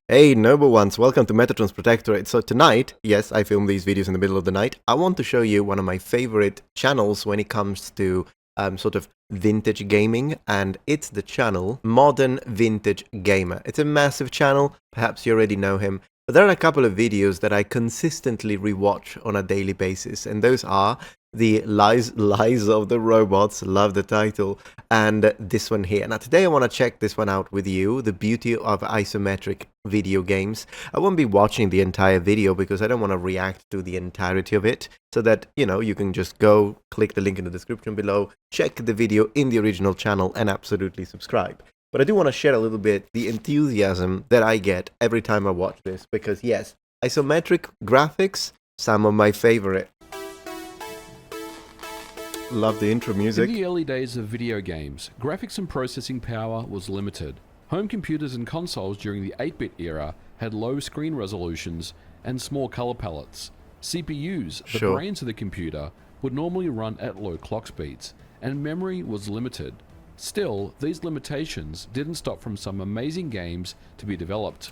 Hey, noble ones, welcome to Metatron's Protectorate. So tonight, yes, I film these videos in the middle of the night. I want to show you one of my favorite channels when it comes to sort of vintage gaming, and it's the channel Modern Vintage Gamer. It's a massive channel, perhaps you already know him, but there are a couple of videos that I consistently rewatch on a daily basis, and those are the Lies of the Robots, love the title, and this one here. Now today I want to check this one out with you, the beauty of isometric video games. I won't be watching the entire video because I don't want to react to the entirety of it, so that, you know, you can just go click the link in the description below, check the video in the original channel, and absolutely subscribe. But I do want to share a little bit the enthusiasm that I get every time I watch this, because yes, isometric graphics, some of my favorite. Love the intro music. In the early days of video games, graphics and processing power was limited. Home computers and consoles during the 8-bit era had low screen resolutions and small color palettes. CPUs, the brains of the computer, would normally run at low clock speeds, and memory was limited. Still, these limitations didn't stop from some amazing games to be developed.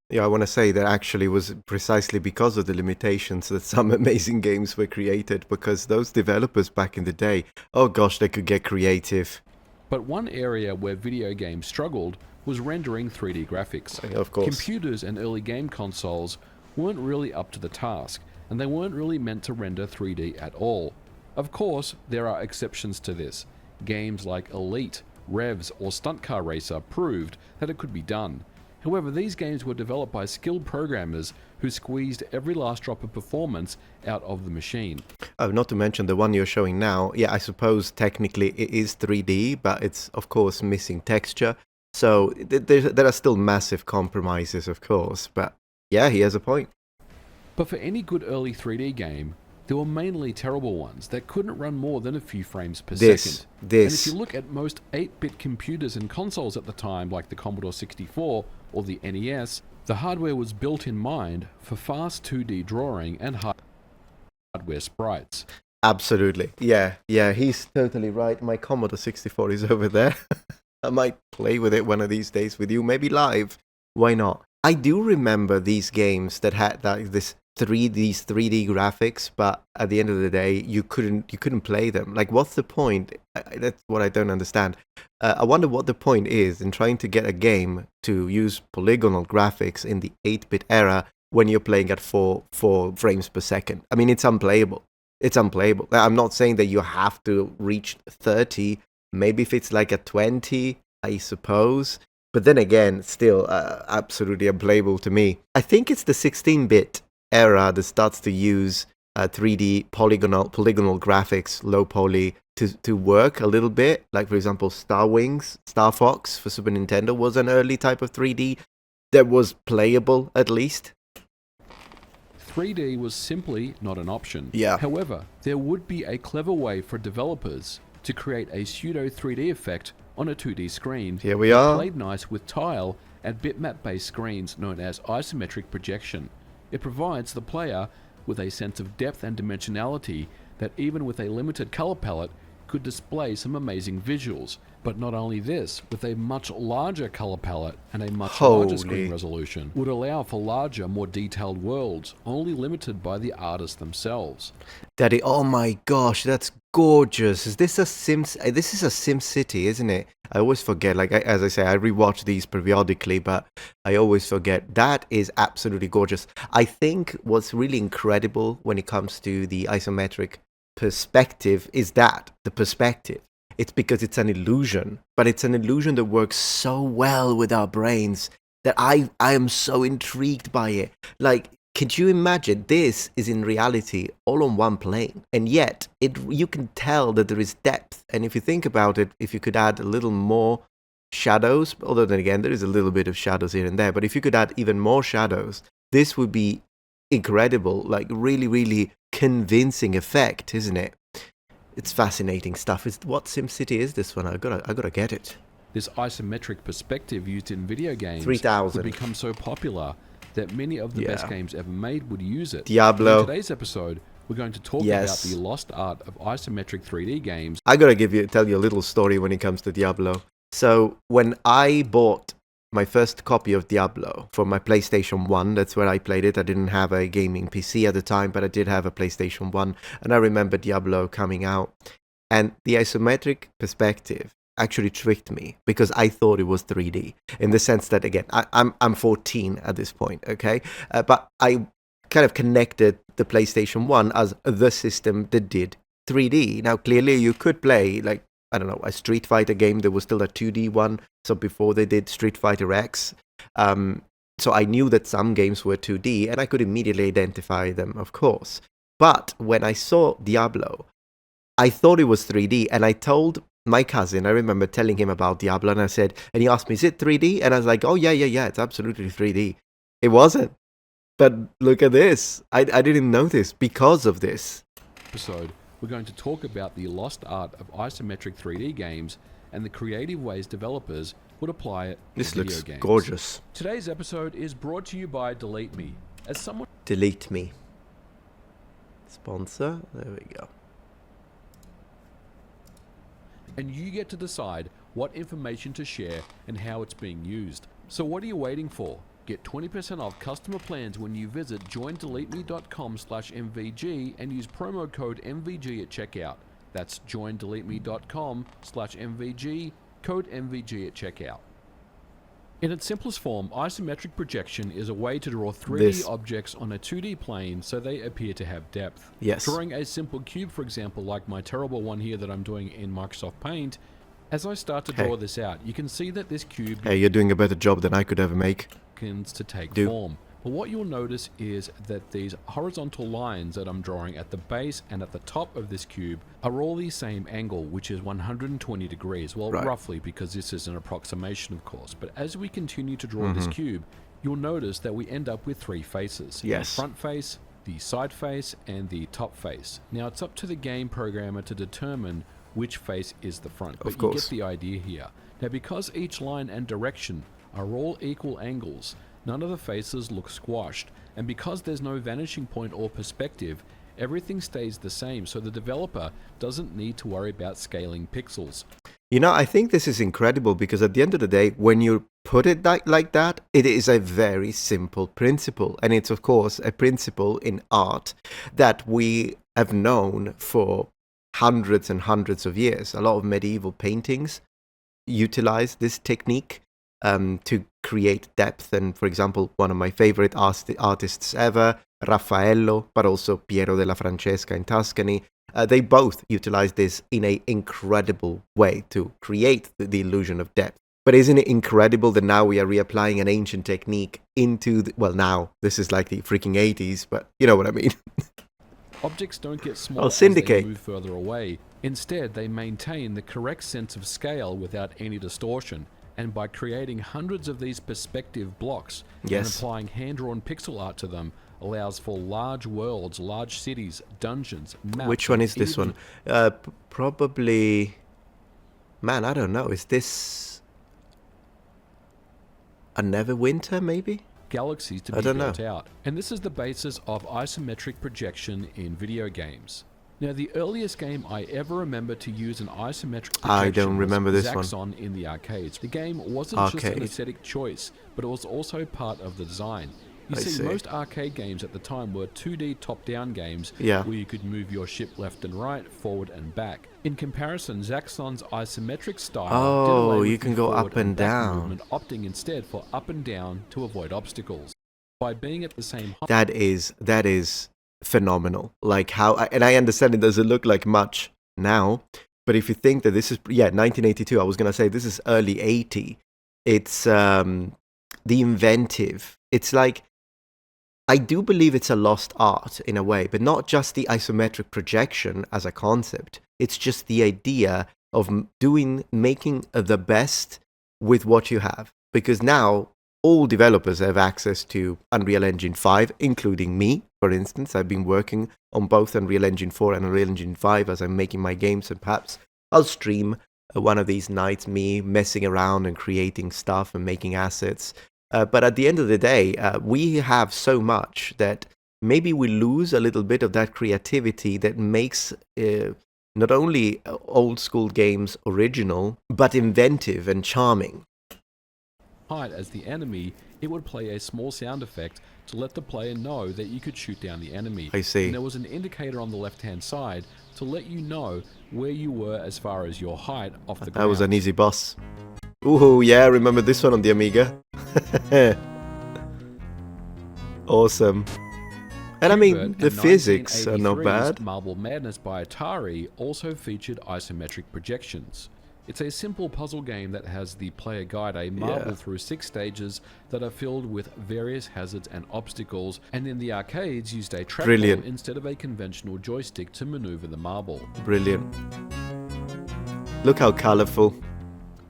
Yeah, I want to say that actually was precisely because of the limitations that some amazing games were created, because those developers back in the day, oh gosh, they could get creative. But one area where video games struggled was rendering 3D graphics. Of course. Computers and early game consoles weren't really up to the task, and they weren't really meant to render 3D at all. Of course, there are exceptions to this. Games like Elite, Revs, or Stunt Car Racer proved that it could be done. However, these games were developed by skilled programmers who squeezed every last drop of performance out of the machine. Oh, not to mention the one you're showing now. Yeah, I suppose technically it is 3D, but it's of course missing texture. So there are still massive compromises, of course. But yeah, he has a point. But for any good early 3D game, there were mainly terrible ones that couldn't run more than a few frames per second. And if you look at most 8-bit computers and consoles at the time, like the Commodore 64 or the NES, the hardware was built in mind for fast 2D drawing and hardware sprites. Absolutely. Yeah, he's totally right. My Commodore 64 is over there. I might play with it one of these days with you, maybe live. Why not? I do remember these games that had these 3D graphics, but at the end of the day, you couldn't play them. Like, what's the point? That's what I don't understand. I wonder what the point is in trying to get a game to use polygonal graphics in the 8-bit era when you're playing at 4 frames per second. I mean, it's unplayable. It's unplayable. I'm not saying that you have to reach 30. Maybe if it's like a 20, I suppose. But then again, still absolutely unplayable to me. I think it's the 16-bit era that starts to use 3D polygonal graphics, low poly, to work a little bit. Like, for example, Star Fox for Super Nintendo was an early type of 3D that was playable, at least. 3D was simply not an option. Yeah. However, there would be a clever way for developers to create a pseudo 3D effect on a 2D screen. Here we are. Played nice with tile and bitmap-based screens known as isometric projection. It provides the player with a sense of depth and dimensionality that, even with a limited color palette, could display some amazing visuals. But not only this, with a much larger color palette and a much larger screen resolution, would allow for larger, more detailed worlds, only limited by the artists themselves. Daddy, oh my gosh, that's gorgeous. Is this a Sims? This is a Sim City, isn't it? I always forget. Like, as I say, I rewatch these periodically, but I always forget. That is absolutely gorgeous. I think what's really incredible when it comes to the isometric perspective is that the perspective. It's because it's an illusion, but it's an illusion that works so well with our brains that I am so intrigued by it. Like, could you imagine this is in reality all on one plane, and yet you can tell that there is depth. And if you think about it, if you could add a little more shadows, although then again there is a little bit of shadows here and there, but if you could add even more shadows, this would be incredible. Like, really, really convincing effect, isn't it? It's fascinating stuff. What SimCity is this one? I gotta get it. This isometric perspective used in video games 3000 would become so popular that many of the best games ever made would use it. Diablo. In today's episode, we're going to talk about the lost art of isometric 3D games. I gotta tell you a little story when it comes to Diablo. So when I bought my first copy of Diablo for my PlayStation 1. That's where I played it. I didn't have a gaming PC at the time, but I did have a PlayStation 1. And I remember Diablo coming out. And the isometric perspective actually tricked me because I thought it was 3D. In the sense that, again, I'm 14 at this point, okay? But I kind of connected the PlayStation 1 as the system that did 3D. Now, clearly you could play, like, I don't know, a Street Fighter game. There was still a 2D one. So before they did Street Fighter X. So I knew that some games were 2D and I could immediately identify them, of course. But when I saw Diablo, I thought it was 3D. And I told my cousin, I remember telling him about Diablo, and I said, and he asked me, is it 3D? And I was like, oh, yeah, it's absolutely 3D. It wasn't. But look at this. I didn't notice because of this. Episode, we're going to talk about the lost art of isometric 3D games and the creative ways developers would apply it in video games. This looks gorgeous. Today's episode is brought to you by Delete Me. As someone... Delete Me. Sponsor. There we go. And you get to decide what information to share and how it's being used. So what are you waiting for? Get 20% off customer plans when you visit joindeleteme.com/mvg and use promo code MVG at checkout. That's joindeleteme.com/mvg, code MVG at checkout. In its simplest form, isometric projection is a way to draw 3D objects on a 2D plane so they appear to have depth. Yes. Drawing a simple cube, for example, like my terrible one here that I'm doing in Microsoft Paint, as I start to draw this out, you can see that this cube... Hey, you're doing a better job than I could ever make. ...to take form. But what you'll notice is that these horizontal lines that I'm drawing at the base and at the top of this cube are all the same angle, which is 120 degrees. Well, roughly, because this is an approximation, of course. But as we continue to draw this cube, you'll notice that we end up with three faces. Yes. The front face, the side face, and the top face. Now, it's up to the game programmer to determine which face is the front. But you get the idea here. Now, because each line and direction are all equal angles, none of the faces look squashed, and because there's no vanishing point or perspective, everything stays the same, so the developer doesn't need to worry about scaling pixels. You know, I think this is incredible because at the end of the day, when you put it like that, it is a very simple principle. And it's, of course, a principle in art that we have known for hundreds and hundreds of years. A lot of medieval paintings utilize this technique to create depth. And for example, one of my favorite artists ever, Raffaello, but also Piero della Francesca in Tuscany, they both utilize this in an incredible way to create the illusion of depth. But isn't it incredible that now we are reapplying an ancient technique into well, now this is like the freaking 80s, but you know what I mean. Objects don't get smaller as Syndicate. they move further away. Instead, they maintain the correct sense of scale without any distortion. And by creating hundreds of these perspective blocks and applying hand-drawn pixel art to them, allows for large worlds, large cities, dungeons, maps. Which one is this one? Probably... Man, I don't know. Is this... a Neverwinter, maybe? Galaxies to be built out. And this is the basis of isometric projection in video games. Now, the earliest game I ever remember to use an isometric projection was Zaxxon in the arcades. The game wasn't just an aesthetic choice, but it was also part of the design. You see, most arcade games at the time were 2D top-down games where you could move your ship left and right, forward and back. In comparison, Zaxxon's isometric style did away with you can go up and down, movement, opting instead for up and down to avoid obstacles. By being at the same height... That is phenomenal. Like how, and I understand it doesn't look like much now, but if you think that this is 1982, I was gonna say this is early 80. It's the inventive. It's like, I do believe it's a lost art in a way, but not just the isometric projection as a concept. It's just the idea of making the best with what you have, because now all developers have access to Unreal Engine 5, including me, for instance. I've been working on both Unreal Engine 4 and Unreal Engine 5 as I'm making my games, and perhaps I'll stream one of these nights me messing around and creating stuff and making assets. But at the end of the day, we have so much that maybe we lose a little bit of that creativity that makes not only old school games original, but inventive and charming. height as the enemy, it would play a small sound effect to let the player know that you could shoot down the enemy. I see. And there was an indicator on the left-hand side to let you know where you were as far as your height off the ground. That was an easy boss. Ooh, yeah, remember this one on the Amiga? Awesome. And I mean, the physics are not bad. Marble Madness by Atari also featured isometric projections. It's a simple puzzle game that has the player guide a marble through 6 stages that are filled with various hazards and obstacles, and in the arcades used a trackball instead of a conventional joystick to maneuver the marble. Brilliant. Look how colorful.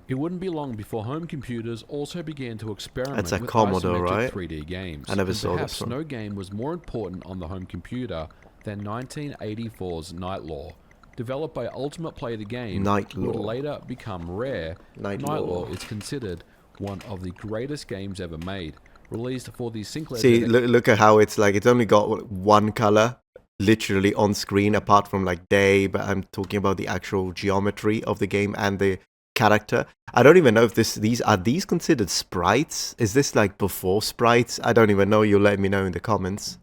It wouldn't be long before home computers also began to experiment That's a with Commodore, isometric right? 3D games. I never and saw perhaps this one. no game was more important on the home computer than 1984's Night Law. Developed by Ultimate Play the Game, would later become Rare. Night Law is considered one of the greatest games ever made. Released for the Sinclair... See, look at how it's like, it's only got one color, literally on screen, apart from like day, but I'm talking about the actual geometry of the game and the character. I don't even know if these are considered sprites? Is this like before sprites? I don't even know. You'll let me know in the comments.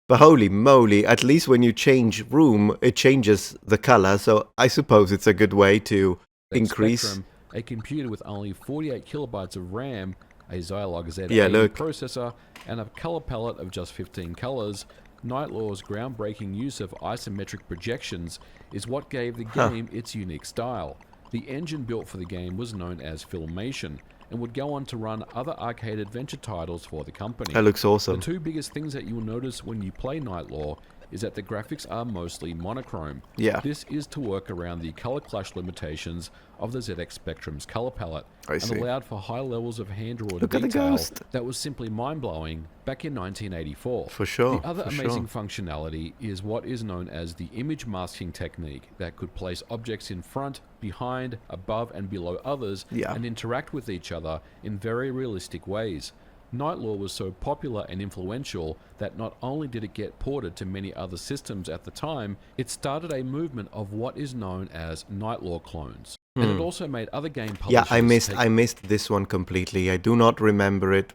But holy moly, at least when you change room, it changes the color, so I suppose it's a good way to increase... Spectrum, a computer with only 48 kilobytes of RAM, a Zilog Z80 processor, and a color palette of just 15 colors, Night Law's groundbreaking use of isometric projections is what gave the game its unique style. The engine built for the game was known as Filmation, and would go on to run other arcade adventure titles for the company. That looks awesome. The two biggest things that you will notice when you play Night Law is that the graphics are mostly monochrome. Yeah. This is to work around the color clash limitations of the ZX Spectrum's color palette, and allowed for high levels of hand-drawn detail that was simply mind-blowing back in 1984. For sure. The other amazing functionality is what is known as the image masking technique that could place objects in front, behind, above and below others and interact with each other in very realistic ways. Night Law was so popular and influential that not only did it get ported to many other systems at the time, it started a movement of what is known as Night Law clones. And it also made other game publishers... Yeah, I missed this one completely. I do not remember it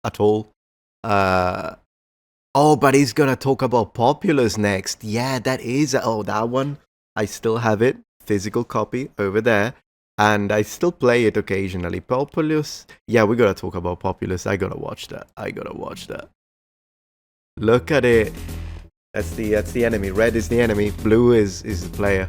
at all. Oh, but he's gonna talk about Populous next. Yeah, that is... Oh, that one. I still have it. Physical copy over there. And I still play it occasionally. Populous. Yeah, we gotta talk about Populous. I gotta watch that. Look at it. That's the enemy. Red is the enemy. Blue is the player.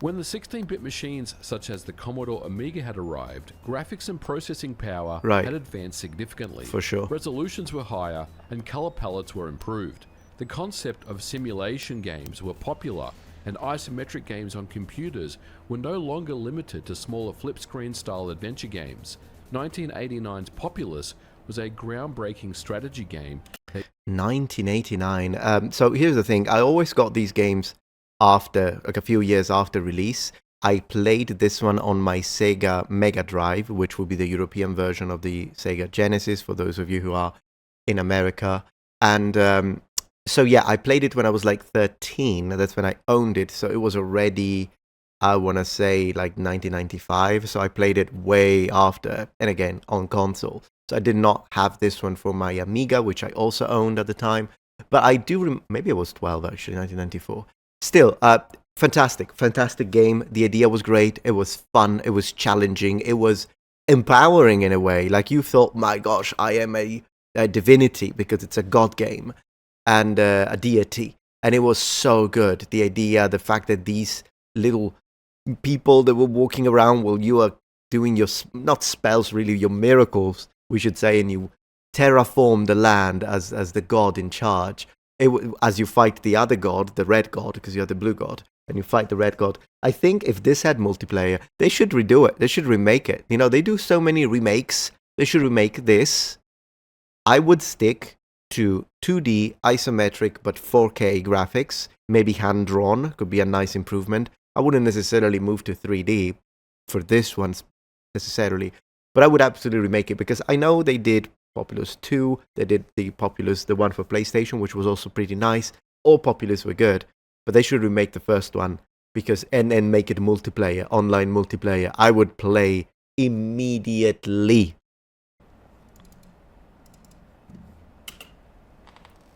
When the 16-bit machines such as the Commodore Amiga had arrived, graphics and processing power had advanced significantly. For sure. Resolutions were higher and color palettes were improved. The concept of simulation games were popular, and isometric games on computers were no longer limited to smaller flip-screen style adventure games. 1989's Populous was a groundbreaking strategy game. 1989. So here's the thing. I always got these games after, like a few years after release. I played this one on my Sega Mega Drive, which will be the European version of the Sega Genesis, for those of you who are in America. And so yeah, I played it when I was like 13. That's when I owned it. So it was already, I want to say, like 1995. So I played it way after, and again, on console. So I did not have this one for my Amiga, which I also owned at the time. But I do, maybe I was 12 actually, 1994. Still, fantastic game. The idea was great. It was fun. It was challenging. It was empowering in a way. Like you thought, my gosh, I am a divinity because it's a god game and a deity. And it was so good. The idea, the fact that these little people that were walking around while you are doing your, not spells really, your miracles, we should say, and you terraform the land as the god in charge. As you fight the other god, the red god, because you're the blue god, and you fight the red god. I think if this had multiplayer, they should redo it. They should remake it. You know, they do so many remakes. They should remake this. I would stick to 2D isometric but 4K graphics. Maybe hand-drawn could be a nice improvement. I wouldn't necessarily move to 3D for this one necessarily, but I would absolutely remake it because I know they did Populous 2, they did the Populous, the one for PlayStation, which was also pretty nice. All Populous were good, but they should remake the first one because and make it multiplayer, online multiplayer. I would play immediately.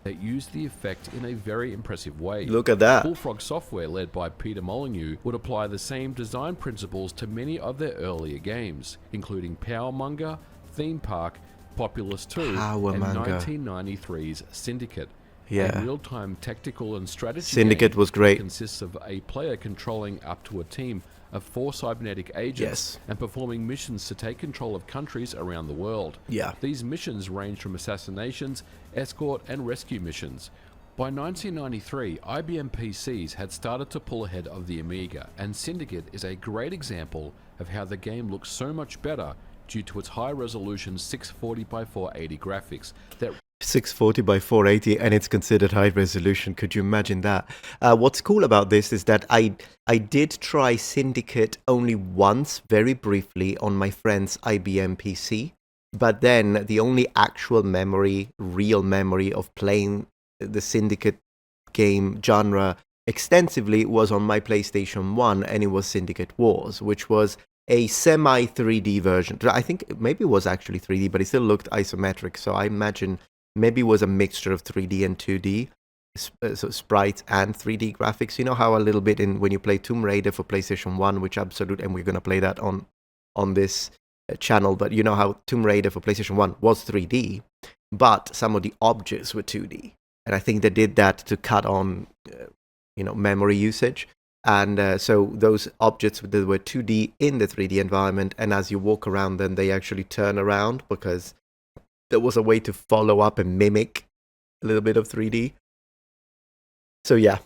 That used the effect in a very impressive way. Look at that. Bullfrog Software, led by Peter Molyneux, would apply the same design principles to many of their earlier games, including Powermonger, Theme Park, Populous 2, and 1993's Syndicate. Yeah. A real-time tactical and strategy Syndicate game was great. Consists of a player controlling up to a team of 4 cybernetic agents and performing missions to take control of countries around the world. Yeah. These missions range from assassinations, escort, and rescue missions. By 1993, IBM PCs had started to pull ahead of the Amiga, and Syndicate is a great example of how the game looks so much better due to its high-resolution 640 by 480 graphics that 640 by 480, and it's considered high resolution. Could you imagine that? What's cool about this is that I did try Syndicate only once, very briefly, on my friend's IBM PC. But then the only actual memory, real memory of playing the Syndicate game genre extensively was on my PlayStation 1, and it was Syndicate Wars, which was a semi-3D version. I think maybe it was actually 3D, but it still looked isometric, so I imagine maybe it was a mixture of 3D and 2D, so sprites and 3D graphics. You know how a little bit when you play Tomb Raider for PlayStation 1, which absolutely, and we're going to play that on this channel, but you know how Tomb Raider for PlayStation 1 was 3D, but some of the objects were 2D. And I think they did that to cut on, memory usage. And so those objects that were 2D in the 3D environment, and as you walk around them, they actually turn around because there was a way to follow up and mimic a little bit of 3D. So yeah.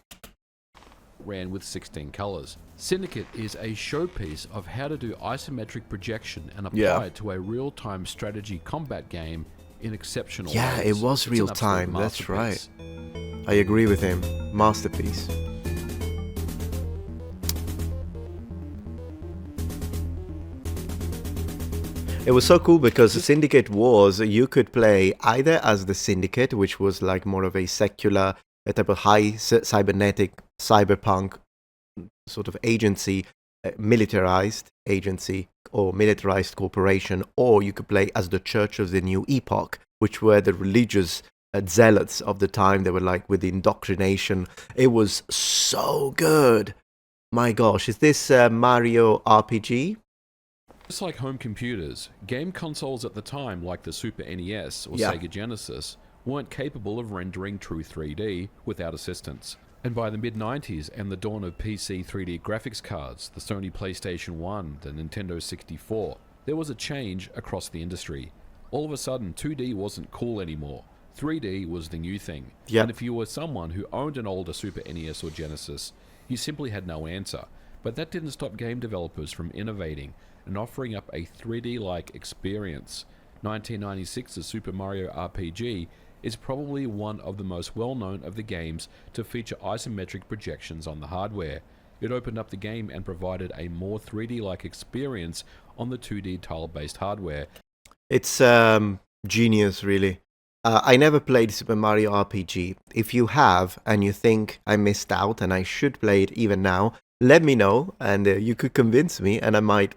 Ran with 16 colors. Syndicate is a showpiece of how to do isometric projection and apply it to a real-time strategy combat game in exceptional ways. It was real time, that's right. I agree with him. Masterpiece. It was so cool because Syndicate Wars, you could play either as the Syndicate, which was like more of a secular, a type of high cybernetic, cyberpunk sort of agency, militarized agency or militarized corporation, or you could play as the Church of the New Epoch, which were the religious zealots of the time. They were like with the indoctrination. It was so good. My gosh, is this Mario RPG? Just like home computers, game consoles at the time, like the Super NES or Sega Genesis, weren't capable of rendering true 3D without assistance. And by the mid-90s and the dawn of PC 3D graphics cards, the Sony PlayStation 1, the Nintendo 64, there was a change across the industry. All of a sudden, 2D wasn't cool anymore. 3D was the new thing. And if you were someone who owned an older Super NES or Genesis, you simply had no answer. But that didn't stop game developers from innovating and offering up a 3D-like experience. 1996's Super Mario RPG is probably one of the most well-known of the games to feature isometric projections on the hardware. It opened up the game and provided a more 3D-like experience on the 2D tile-based hardware. It's genius, really. I never played Super Mario RPG. If you have, and you think I missed out and I should play it even now, let me know, and you could convince me, and I might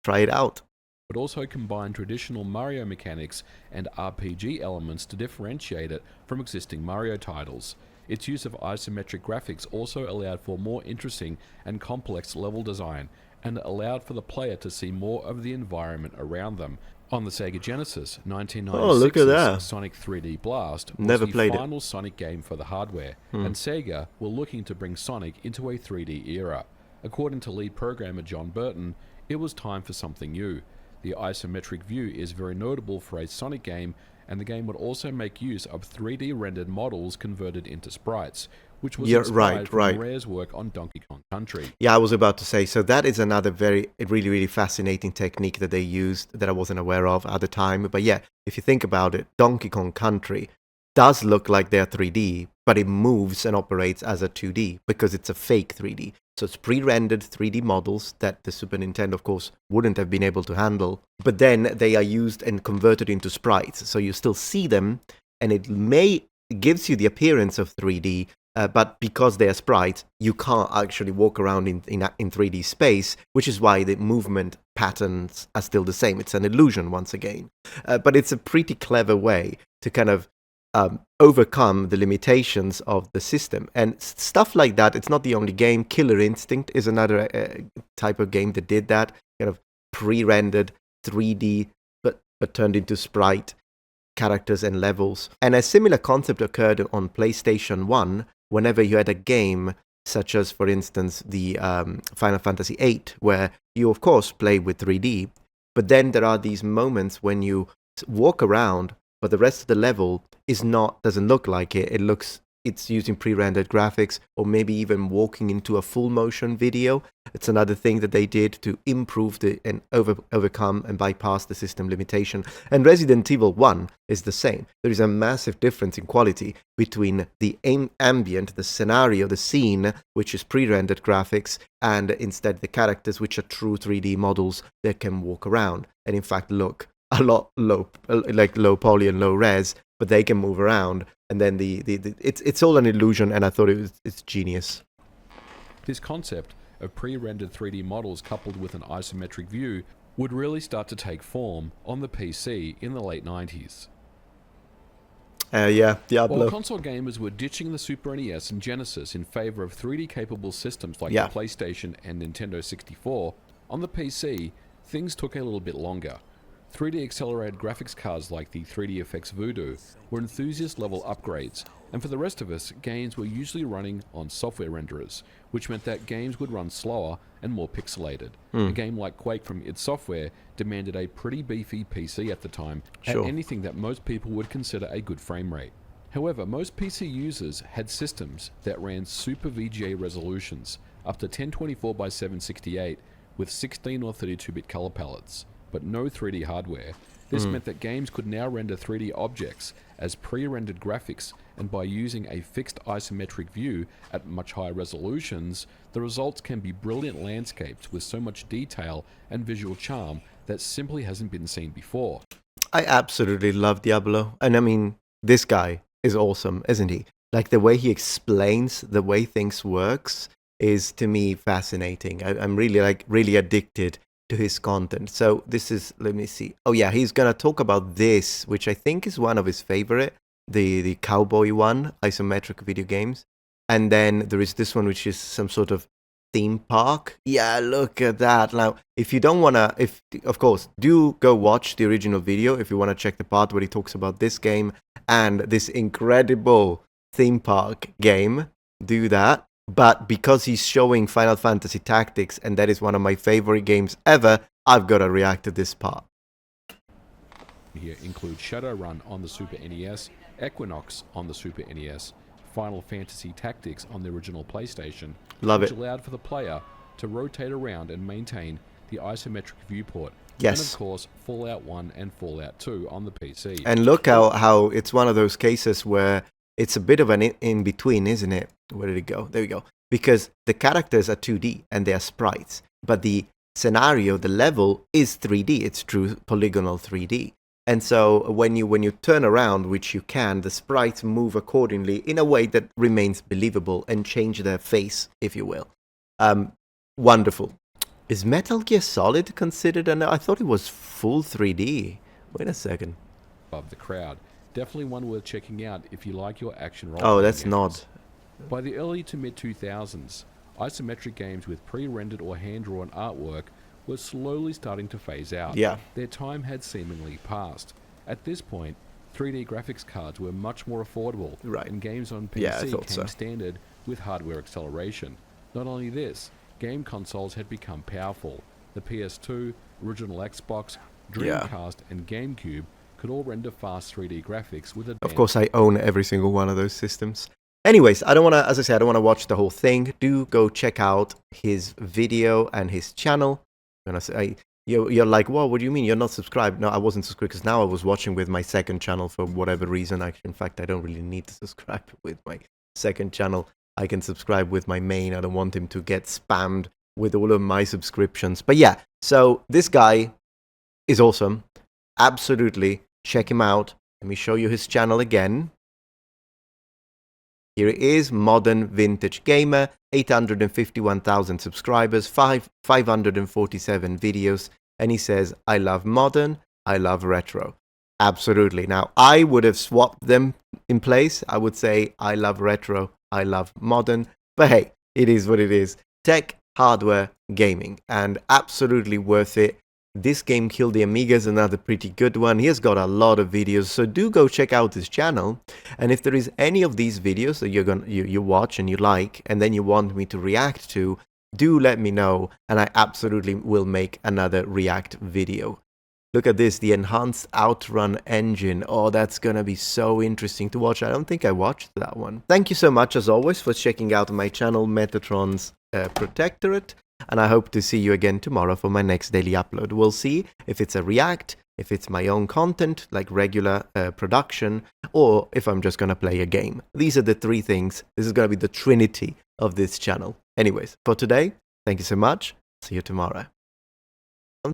try it out. But also combine traditional Mario mechanics and RPG elements to differentiate it from existing Mario titles. Its use of isometric graphics also allowed for more interesting and complex level design, and allowed for the player to see more of the environment around them. On the Sega Genesis, 1996's Sonic 3D Blast was the final Sonic game for the hardware, and Sega were looking to bring Sonic into a 3D era. According to lead programmer John Burton, it was time for something new. The isometric view is very notable for a Sonic game, and the game would also make use of 3D rendered models converted into sprites, which was inspired from Rare's work on Donkey Kong Country. Yeah, I was about to say, so that is another really fascinating technique that they used that I wasn't aware of at the time. But yeah, if you think about it, Donkey Kong Country does look like they're 3D, but it moves and operates as a 2D because it's a fake 3D. So it's pre-rendered 3D models that the Super Nintendo, of course, wouldn't have been able to handle. But then they are used and converted into sprites. So you still see them, and it gives you the appearance of 3D, but because they are sprites, you can't actually walk around in 3D space, which is why the movement patterns are still the same. It's an illusion once again. But it's a pretty clever way to kind of overcome the limitations of the system. And stuff like that, it's not the only game. Killer Instinct is another type of game that did that, kind of pre-rendered 3D, but turned into sprite characters and levels. And a similar concept occurred on PlayStation 1 whenever you had a game such as, for instance, the Final Fantasy VIII, where you, of course, play with 3D, but then there are these moments when you walk around, but the rest of the level doesn't look like it. It's using pre-rendered graphics, or maybe even walking into a full motion video. It's another thing that they did to improve and overcome and bypass the system limitation. And Resident Evil 1 is the same. There is a massive difference in quality between the ambient, the scenario, the scene, which is pre-rendered graphics, and instead the characters, which are true 3D models that can walk around and in fact look a lot low poly and low res, but they can move around. And then it's all an illusion, and I thought it's genius. This concept of pre-rendered 3D models coupled with an isometric view would really start to take form on the PC in the late 90s. Yeah, Diablo. While console gamers were ditching the Super NES and Genesis in favor of 3D-capable systems like the PlayStation and Nintendo 64, on the PC, things took a little bit longer. 3D accelerated graphics cards like the 3DFX Voodoo were enthusiast-level upgrades, and for the rest of us, games were usually running on software renderers, which meant that games would run slower and more pixelated. A game like Quake from id Software demanded a pretty beefy PC at the time, at anything that most people would consider a good frame rate. However, most PC users had systems that ran super VGA resolutions, up to 1024 by 768, with 16 or 32-bit color palettes, but no 3D hardware. This meant that games could now render 3D objects as pre-rendered graphics, and by using a fixed isometric view at much higher resolutions, the results can be brilliant landscapes with so much detail and visual charm that simply hasn't been seen before. I absolutely love Diablo. And I mean, this guy is awesome, isn't he? Like, the way he explains the way things works is, to me, fascinating. I'm really addicted to his content. So this is, let me see. Oh yeah, he's gonna talk about this, which I think is one of his favorite, the cowboy one, Isometric Videogames. And then there is this one, which is some sort of theme park. Yeah, look at that. Now, if you don't wanna, of course, do go watch the original video if you wanna check the part where he talks about this game and this incredible theme park game. Do that. But because he's showing Final Fantasy Tactics, and that is one of my favorite games ever, I've got to react to this part. Here include Shadowrun on the Super NES, Equinox on the Super NES, Final Fantasy Tactics on the original PlayStation, which allowed for the player to rotate around and maintain the isometric viewport. Yes. And of course, Fallout 1 and Fallout 2 on the PC. And look how it's one of those cases where it's a bit of an in-between, isn't it? Where did it go? There we go. Because the characters are 2D and they are sprites, but the scenario, the level, is 3D. It's true polygonal 3D. And so when you turn around, which you can, the sprites move accordingly in a way that remains believable and change their face, if you will. Wonderful. Is Metal Gear Solid considered? I thought it was full 3D. Wait a second. Above the crowd. Definitely one worth checking out if you like your action role. Oh, that's games. Nod. By the early to mid-2000s, isometric games with pre-rendered or hand-drawn artwork were slowly starting to phase out. Yeah. Their time had seemingly passed. At this point, 3D graphics cards were much more affordable, and games on PC came standard with hardware acceleration. Not only this, game consoles had become powerful. The PS2, original Xbox, Dreamcast, and GameCube could all render fast 3D graphics with advanced... Of course, I own every single one of those systems. Anyways, I don't want to, as I said, I don't want to watch the whole thing. Do go check out his video and his channel. You're like, whoa, what do you mean you're not subscribed? No, I wasn't subscribed because now I was watching with my second channel for whatever reason. In fact, I don't really need to subscribe with my second channel. I can subscribe with my main. I don't want him to get spammed with all of my subscriptions. But yeah, so this guy is awesome. Absolutely. Check him out. Let me show you his channel again. Here it is, modern vintage gamer, 851,000 subscribers, 547 videos, and he says, I love modern, I love retro. Absolutely. Now, I would have swapped them in place. I would say, I love retro, I love modern, but hey, it is what it is. Tech, hardware, gaming, and absolutely worth it. This game killed the Amiga is another pretty good one. He has got a lot of videos, so do go check out his channel. And if there is any of these videos that you watch and you like, and then you want me to react to, do let me know, and I absolutely will make another react video. Look at this, the enhanced outrun engine. Oh, that's gonna be so interesting to watch. I don't think I watched that one. Thank you so much, as always, for checking out my channel, Metatron's Protectorate. And I hope to see you again tomorrow for my next daily upload. We'll see if it's a react, if it's my own content, like regular production, or if I'm just gonna play a game. These are the three things. This is gonna be the trinity of this channel. Anyways, for today, thank you so much. See you tomorrow.